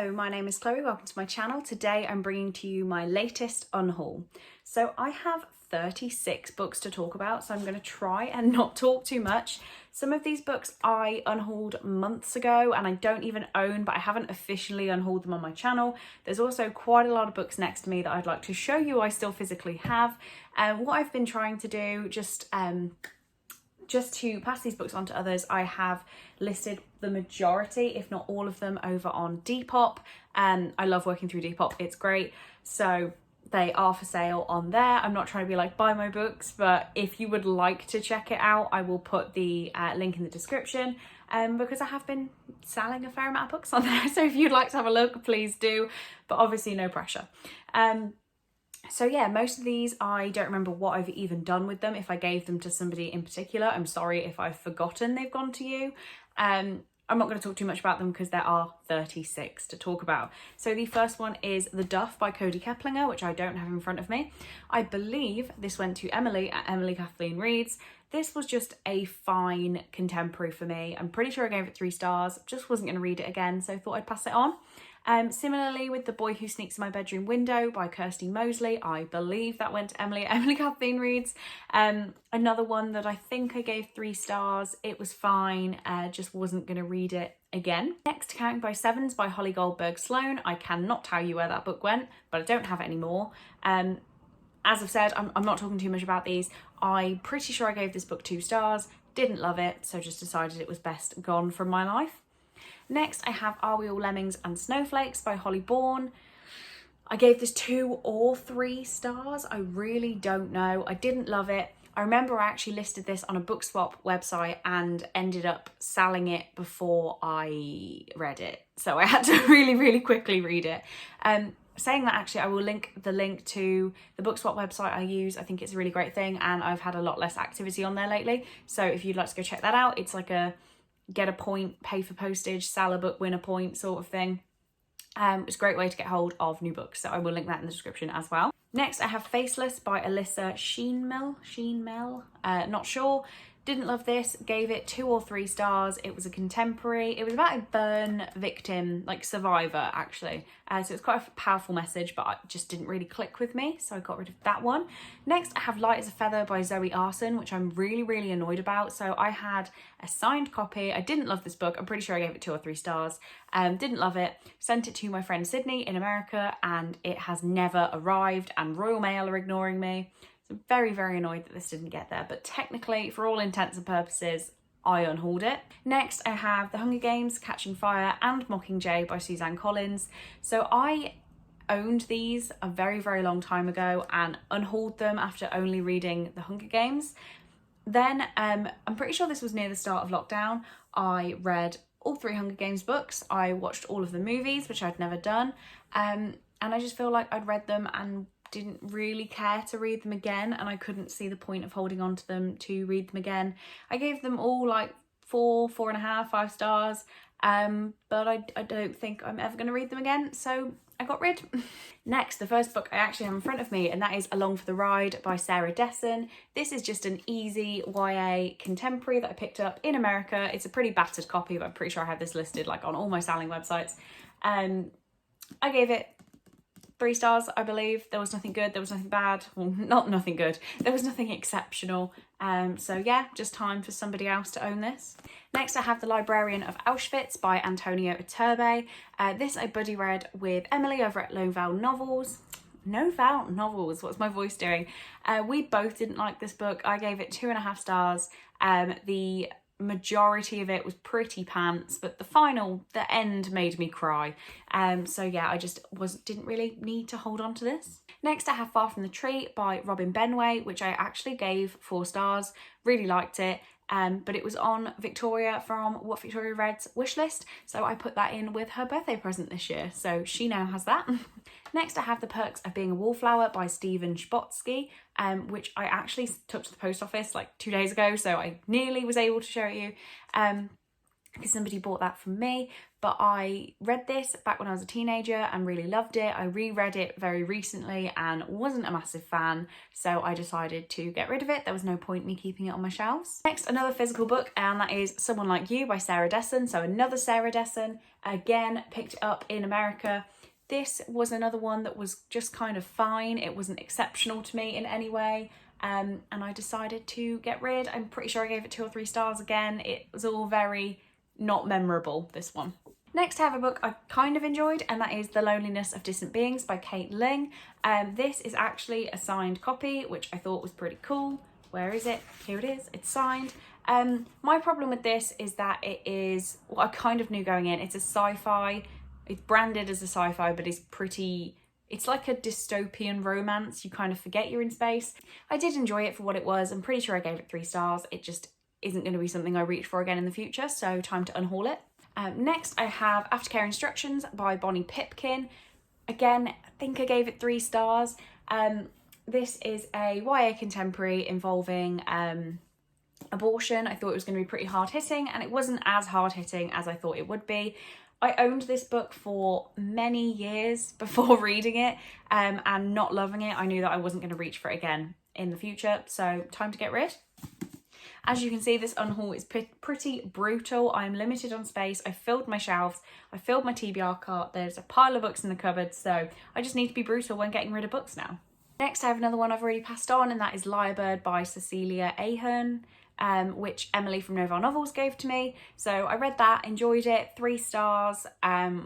Hello, my name is Chloe. Welcome to my channel. Today I'm bringing to you my latest unhaul. So I have 36 books to talk about, so I'm going to try and not talk too much. Some of these books I unhauled months ago and I don't even own, but I haven't officially unhauled them on my channel. There's also quite a lot of books next to me that I'd like to show you I still physically have. What I've been trying to do, just to pass these books on to others, I have listed the majority, if not all of them, over on Depop. I love working through Depop, it's great. So they are for sale on there. I'm not trying to be like, buy my books, but if you would like to check it out, I will put the link in the description because I have been selling a fair amount of books on there. So if you'd like to have a look, please do, but obviously no pressure. So yeah, most of these, I don't remember what I've even done with them. If I gave them to somebody in particular, I'm sorry if I've forgotten they've gone to you. I'm not going to talk too much about them because there are 36 to talk about. So the first one is The Duff by Cody Keplinger, which I don't have in front of me. I believe this went to Emily at Emily Kathleen Reads. This was just a fine contemporary for me. I'm pretty sure I gave it 3 stars. Just wasn't going to read it again, so thought I'd pass it on. Similarly with The Boy Who Sneaks in My Bedroom Window by Kirsty Mosley, I believe that went to Emily at Emily Kathleen Reads. Another one that I think I gave 3 stars. It was fine, just wasn't going to read it again. Next, Counting by Sevens by Holly Goldberg Sloan. I cannot tell you where that book went, but I don't have it anymore. As I've said, I'm not talking too much about these. I'm pretty sure I gave this book 2 stars, didn't love it, so just decided it was best gone from my life. Next, I have Are We All Lemmings and Snowflakes by Holly Bourne. I gave this 2 or 3 stars. I really don't know. I didn't love it. I remember I actually listed this on a book swap website and ended up selling it before I read it. So I had to really quickly read it. Saying that, actually, I will link to the book swap website I use. I think it's a really great thing and I've had a lot less activity on there lately. So if you'd like to go check that out, it's like a get a point, pay for postage, sell a book, win a point sort of thing. It's a great way to get hold of new books, so I will link that in the description as well. Next, I have Faceless by Alyssa Sheenmel, not sure. Didn't love this, gave it 2 or 3 stars. It was a contemporary. It was about a burn victim, like survivor actually. So it's quite a powerful message, but it just didn't really click with me, so I got rid of that one. Next, I have Light as a Feather by Zoe Arson, which I'm really annoyed about. So I had a signed copy. I didn't love this book. I'm pretty sure I gave it 2 or 3 stars. Didn't love it. Sent it to my friend Sydney in America and it has never arrived and Royal Mail are ignoring me. So I'm very annoyed that this didn't get there, but technically, for all intents and purposes, I unhauled it. Next, I have The Hunger Games, Catching Fire and Mockingjay by Suzanne Collins. So I owned these a very long time ago and unhauled them after only reading The Hunger Games. Then, I'm pretty sure this was near the start of lockdown, I read all 3 Hunger Games books. I watched all of the movies, which I'd never done. And I just feel like I'd read them and didn't really care to read them again, and I couldn't see the point of holding on to them to read them again. I gave them all like 4, 4.5, 5 stars, but I don't think I'm ever going to read them again, so I got rid. Next, the first book I actually have in front of me, and that is Along for the Ride by Sarah Dessen. This is just an easy YA contemporary that I picked up in America. It's a pretty battered copy, but I'm pretty sure I have this listed like on all my selling websites. I gave it 3 stars, I believe. There was nothing good, there was nothing bad. Well, not nothing good. There was nothing exceptional. So yeah, just time for somebody else to own this. Next, I have The Librarian of Auschwitz by Antonio Iturbe. This I buddy read with Emily over at Novel Novels. Novel Novels, what's my voice doing? We both didn't like this book. I gave it 2.5 stars. The majority of it was pretty pants, but the end made me cry. So yeah, I just didn't really need to hold on to this. Next, I have Far From the Tree by Robin Benway, which I actually gave 4 stars. Really liked it. But it was on Victoria from What Victoria Read's wishlist, so I put that in with her birthday present this year, so she now has that. Next, I have The Perks of Being a Wallflower by Stephen Chbosky, which I actually took to the post office like 2 days ago, so I nearly was able to show it you. because somebody bought that from me, but I read this back when I was a teenager and really loved it. I reread it very recently and wasn't a massive fan, so I decided to get rid of it. There was no point in me keeping it on my shelves. Next, another physical book, and that is Someone Like You by Sarah Dessen. So another Sarah Dessen, again, picked it up in America. This was another one that was just kind of fine. It wasn't exceptional to me in any way. And I decided to get rid. I'm pretty sure I gave it 2 or 3 stars again. It was all very not memorable, this one. Next, I have a book I kind of enjoyed, and that is The Loneliness of Distant Beings by Kate Ling. This is actually a signed copy, which I thought was pretty cool. Where is it? Here it is. It's signed. My problem with this is that it is what I kind of knew going in. It's a sci-fi. It's branded as a sci-fi, but it's like a dystopian romance. You kind of forget you're in space. I did enjoy it for what it was. I'm pretty sure I gave it 3 stars. It just isn't going to be something I reach for again in the future, so time to unhaul it. Next, I have Aftercare Instructions by Bonnie Pipkin. Again, I think I gave it 3 stars. This is a YA contemporary involving abortion. I thought it was going to be pretty hard-hitting, and it wasn't as hard-hitting as I thought it would be. I owned this book for many years before reading it and not loving it. I knew that I wasn't going to reach for it again in the future, so time to get rid. As you can see, this unhaul is pretty brutal. I'm limited on space. I filled my shelves. I filled my TBR cart. There's a pile of books in the cupboard, so I just need to be brutal when getting rid of books now. Next, I have another one I've already passed on, and that is Lyrebird by Cecilia Ahern, which Emily from Novel Novels gave to me. So I read that, enjoyed it, 3 stars,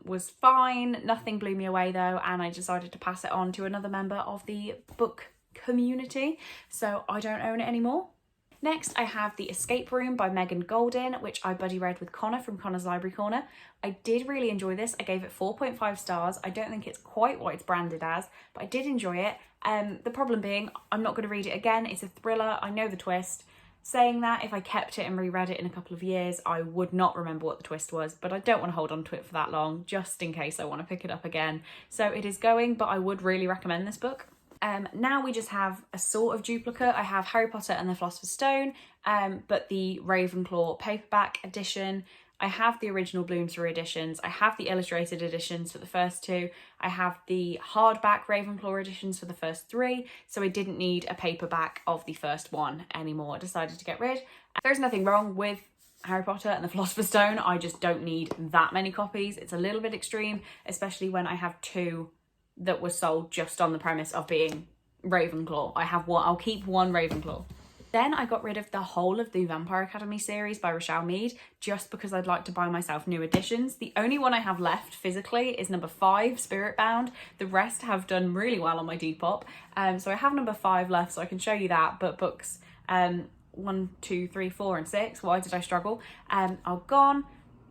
was fine. Nothing blew me away though, and I decided to pass it on to another member of the book community, so I don't own it anymore. Next, I have The Escape Room by Megan Goldin, which I buddy read with Connor from Connor's Library Corner. I did really enjoy this. I gave it 4.5 stars. I don't think it's quite what it's branded as, but I did enjoy it. The problem being, I'm not going to read it again. It's a thriller. I know the twist. Saying that, if I kept it and reread it in a couple of years, I would not remember what the twist was, but I don't want to hold on to it for that long, just in case I want to pick it up again. So it is going, but I would really recommend this book. Now we just have a sort of duplicate. I have Harry Potter and the Philosopher's Stone, but the Ravenclaw paperback edition. I have the original Bloomsbury editions. I have the illustrated editions for the first 2. I have the hardback Ravenclaw editions for the first 3. So I didn't need a paperback of the first one anymore. I decided to get rid. There's nothing wrong with Harry Potter and the Philosopher's Stone. I just don't need that many copies. It's a little bit extreme, especially when I have 2 that was sold just on the premise of being Ravenclaw. I have one. I'll keep 1 Ravenclaw. Then I got rid of the whole of the Vampire Academy series by Rochelle Mead, just because I'd like to buy myself new editions. The only one I have left physically is number 5, Spiritbound. The rest have done really well on my Depop. So I have number 5 left, so I can show you that. But books 1, 2, 3, 4 and 6, why did I struggle, are gone.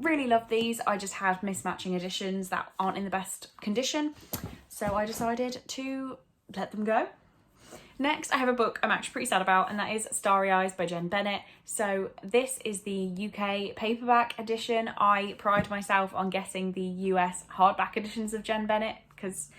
Really love these. I just had mismatching editions that aren't in the best condition, so I decided to let them go. Next, I have a book I'm actually pretty sad about, and that is Starry Eyes by Jen Bennett. So this is the UK paperback edition. I pride myself on getting the US hardback editions of Jen Bennett because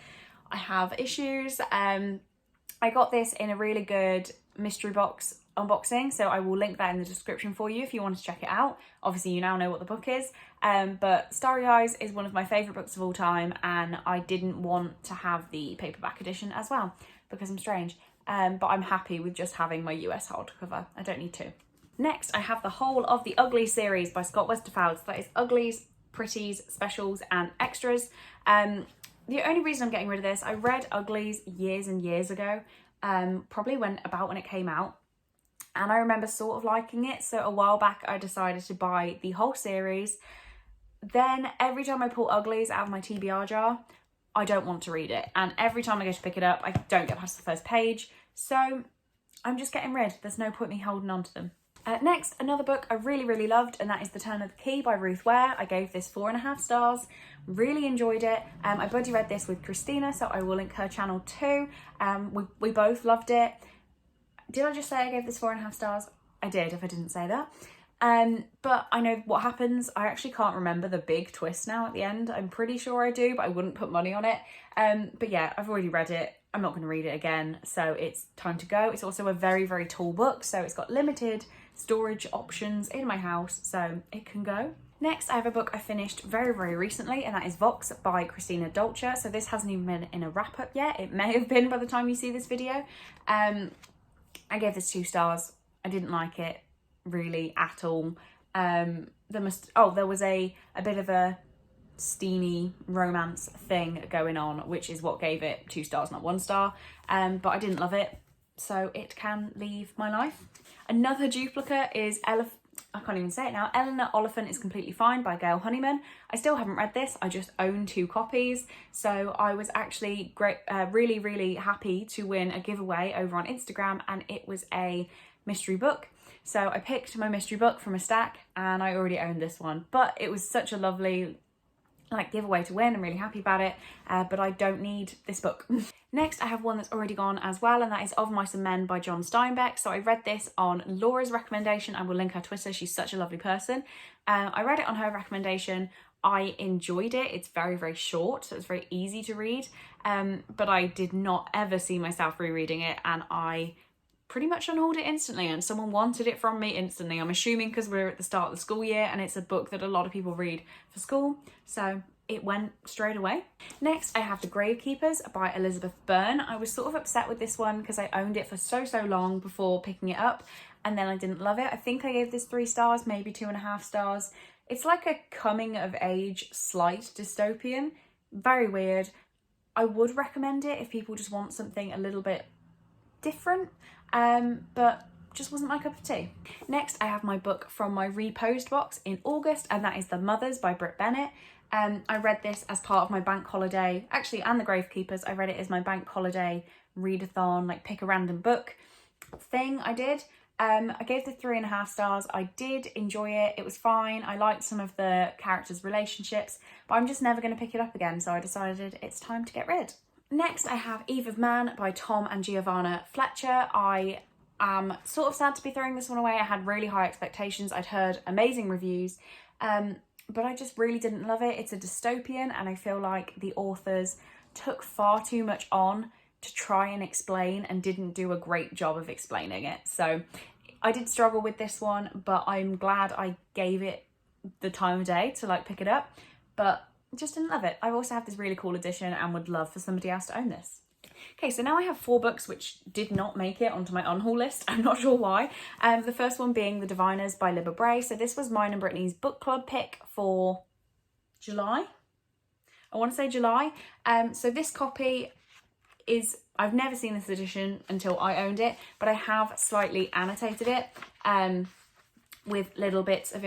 I have issues. I got this in a really good mystery box unboxing, so I will link that in the description for you if you want to check it out. Obviously you now know what the book is, but Starry Eyes is one of my favourite books of all time, and I didn't want to have the paperback edition as well because I'm strange, but I'm happy with just having my US hardcover. I don't need to. Next, I have the whole of the Uglies series by Scott Westerfeld. So that is Uglies, Pretties, Specials and Extras. The only reason I'm getting rid of this, I read Uglies years and years ago, probably when it came out. And I remember sort of liking it. So a while back, I decided to buy the whole series. Then every time I pull Uglies out of my TBR jar, I don't want to read it. And every time I go to pick it up, I don't get past the first page. So I'm just getting rid. There's no point me holding on to them. Next, another book I really, really loved, and that is The Turn of the Key by Ruth Ware. I gave this 4.5 stars. Really enjoyed it. I buddy read this with Christina, so I will link her channel too. We both loved it. Did I just say I gave this 4.5 stars? I did, if I didn't say that. But I know what happens. I actually can't remember the big twist now at the end. I'm pretty sure I do, but I wouldn't put money on it. But yeah, I've already read it. I'm not going to read it again, so it's time to go. It's also a very, very tall book, so it's got limited storage options in my house, so it can go. Next, I have a book I finished very, very recently, and that is Vox by Christina Dolce. So this hasn't even been in a wrap-up yet. It may have been by the time you see this video. I gave this 2 stars. I didn't like it really at all. There was a bit of a steamy romance thing going on, which is what gave it 2 stars, not 1 star. But I didn't love it, so it can leave my life. Another duplicate is I can't even say it now. Eleanor Oliphant is Completely Fine by Gail Honeyman. I still haven't read this. I just own 2 copies. So I was actually really, really happy to win a giveaway over on Instagram, and it was a mystery book. So I picked my mystery book from a stack, and I already owned this one. But it was such a lovely giveaway to win. I'm really happy about it, but I don't need this book. Next, I have one that's already gone as well, and that is Of Mice and Men by John Steinbeck. So I read this on Laura's recommendation. I will link her Twitter. She's such a lovely person. I read it on her recommendation. I enjoyed it. It's very, very short, so it's very easy to read, but I did not ever see myself rereading it, and I pretty much unhauled it instantly, and someone wanted it from me instantly. I'm assuming because we're at the start of the school year and it's a book that a lot of people read for school, so it went straight away. Next, I have The Gravekeepers by Elizabeth Byrne. I was sort of upset with this one because I owned it for so long before picking it up, and then I didn't love it. I think I gave this 3 stars, maybe 2.5 stars. It's like a coming of age slight dystopian. Very weird. I would recommend it if people just want something a little bit different, but just wasn't my cup of tea. Next, I have my book from my reposed box in August, and that is The Mothers by Britt Bennett. I read this as part of my bank holiday, actually, and The Gravekeepers. I read it as my bank holiday readathon, pick a random book thing I did. I gave the 3.5 stars. I did enjoy it. It was fine. I liked some of the characters' relationships, but I'm just never going to pick it up again, so I decided it's time to get rid. Next, I have Eve of Man by Tom and Giovanna Fletcher. I am sort of sad to be throwing this one away. I had really high expectations. I'd heard amazing reviews, but I just really didn't love it. It's a dystopian, and I feel like the authors took far too much on to try and explain and didn't do a great job of explaining it. So I did struggle with this one, but I'm glad I gave it the time of day to pick it up, but just didn't love it. I also have this really cool edition and would love for somebody else to own this. Okay, so now I have 4 books which did not make it onto my unhaul list. I'm not sure why. The first one being The Diviners by Libba Bray. So this was mine and Brittany's book club pick for July. I want to say July. So this copy is, I've never seen this edition until I owned it, but I have slightly annotated it with little bits of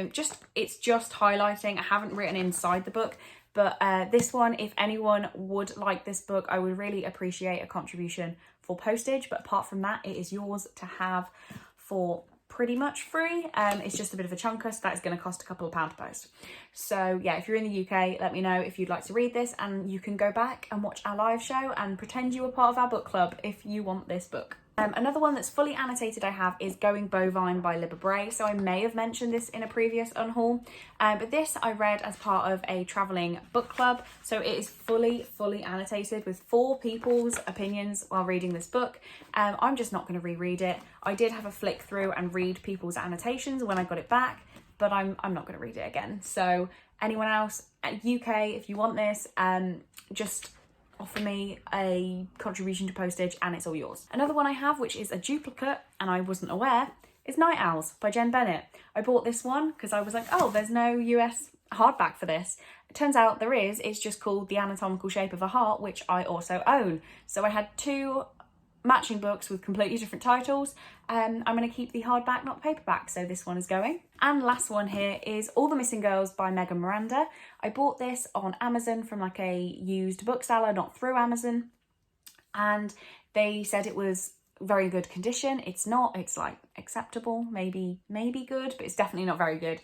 it's just highlighting. I haven't written inside the book. But this one, if anyone would like this book, I would really appreciate a contribution for postage. But apart from that, it is yours to have for pretty much free. It's just a bit of a chunker, so that is going to cost a couple of pounds to post. So yeah, if you're in the UK, let me know if you'd like to read this, and you can go back and watch our live show and pretend you were part of our book club if you want this book. Another one that's fully annotated I have is Going Bovine by Libba Bray. So I may have mentioned this in a previous unhaul, but this I read as part of a travelling book club. So it is fully annotated with 4 people's opinions while reading this book. I'm just not going to reread it. I did have a flick through and read people's annotations when I got it back, but I'm not going to read it again. So anyone else at UK, if you want this, just offer me a contribution to postage and it's all yours. Another one I have, which is a duplicate and I wasn't aware, is Night Owls by Jen Bennett. I bought this one because I was like, oh, there's no US hardback for this. It turns out there is. It's just called The Anatomical Shape of a Heart, which I also own. So I had 2 matching books with completely different titles. I'm going to keep the hardback, not paperback, so this one is going. And last one here is All the Missing Girls by Megan Miranda. I bought this on Amazon from a used bookseller, not through Amazon, and they said it was very good condition. It's not. It's acceptable, maybe good, but it's definitely not very good.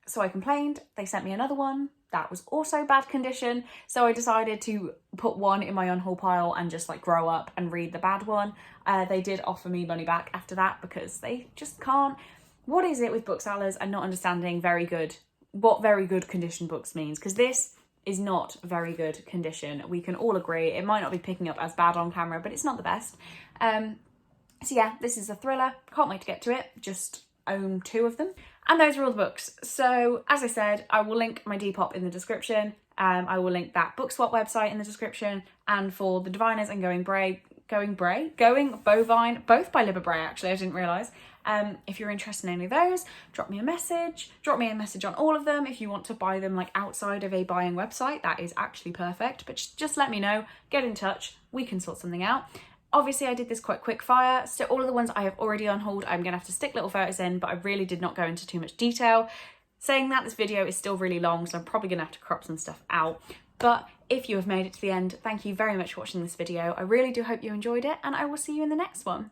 So I complained. They sent me another one that was also bad condition, so I decided to put one in my unhaul pile and just grow up and read the bad one. They did offer me money back after that because they just can't. What is it with booksellers and not understanding what very good condition books means? Because this is not very good condition. We can all agree it might not be picking up as bad on camera, but it's not the best. So yeah, this is a thriller. Can't wait to get to it. Just own 2 of them. And those are all the books. So as I said, I will link my Depop in the description. I will link that book swap website in the description. And for The Diviners and Going Bovine, both by Libba Bray actually, I didn't realise. If you're interested in any of those, drop me a message. Drop me a message on all of them. If you want to buy them like outside of a buying website, that is actually perfect. But just let me know, get in touch, we can sort something out. Obviously I did this quite quick fire, so all of the ones I have already unhauled, I'm gonna have to stick little photos in, but I really did not go into too much detail. Saying that, this video is still really long, so I'm probably gonna have to crop some stuff out. But if you have made it to the end, thank you very much for watching this video. I really do hope you enjoyed it, and I will see you in the next one.